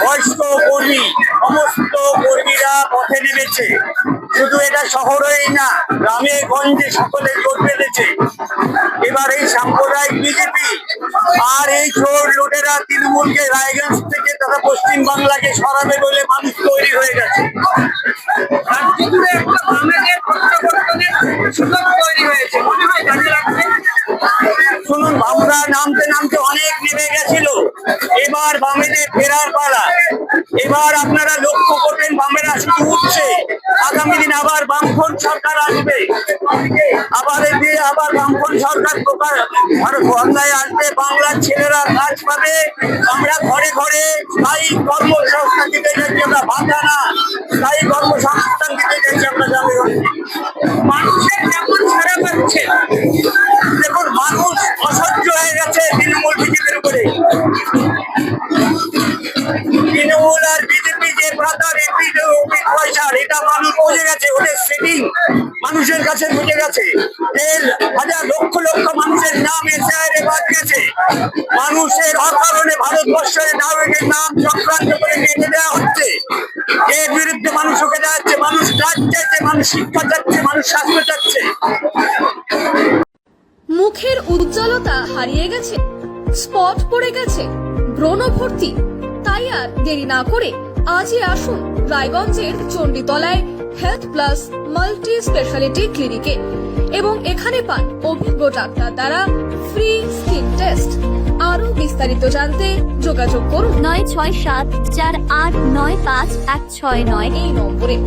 বয়স্ক কর্মী, সমস্ত কর্মীরা পথে নেমেছে। শুধু এটা শহরেই না, গ্রামে গঞ্জে সকলে জোট বেঁধেছে। এবার এই সাম্প্রদায়িক বিজেপি আর এই চোর লুটেরা তৃণমূলকে রায়গঞ্জ থেকে তথা পশ্চিম বাংলাকে সরাবে বলে মানুষ তৈরি হয়ে গেছে। রাজ্য জুড়ে একটা বামেদের প্রত্যাবর্তনের সুযোগ তৈরি হয়েছে, মনে হয় কাজে লাগবে। শুনুন, আমরা নামতে নামতে অনেক নেমে গেছিল, এবার বামেদের ফেরার পালা। এবার আপনারা লক্ষ্য করবেন, বামেরা শুধু উঠছে। আগামী দিন আবার বামফ্রন্ট সরকার আসবে, আবার বামফ্রন্ট সরকার বাংলায় আসবে। বাংলার ছেলেরা কাজ পাবে। আমরা ঘরে ঘরে স্থায়ী কর্মসংস্থান দিতে যাচ্ছি, আমরা ভাতা না, স্থায়ী কর্মসংস্থান দিতে যাচ্ছি আমরা গ্রামে। মানুষের কেমন ছাড়া পাচ্ছে দেখুন, মানুষ অসহ্য হয়ে গেছে তৃণমূল বিজেপির উপরে। তৃণমূল আর বিজেপি যে ভাতার পয়সার, এটা মানুষ বুঝে গেছে। ওদের সেটিং মানুষের কাছে বুঝে গেছে। 1,000 লক্ষ লক্ষ মানুষের নাম এসআইআরে বাদ গেছে। মানুষের অকারণে ভারতবর্ষের নাগরিকের নাম চক্রান্ত করে কেটে দেওয়া হচ্ছে। এর বিরুদ্ধে মানুষ উঠে যাচ্ছে। মানুষ কাজ চাইছে, মানুষ শিক্ষা চাচ্ছে, মানুষ স্বাস্থ্য চাচ্ছে। মুখের উজ্জ্বলতা হারিয়ে গেছে, স্পট পড়ে গেছে, ব্রণ ভর্তি, তাই আর দেরি না করে আজই আসুন রায়গঞ্জের চণ্ডীতলায় হেলথ প্লাস মাল্টি স্পেশালিটি ক্লিনিকে এবং এখানে পান অভিজ্ঞ ডাক্তার দ্বারা ফ্রি স্কিন টেস্ট। আরো বিস্তারিত জানতে যোগাযোগ করুন 96748956169 এই নম্বরে।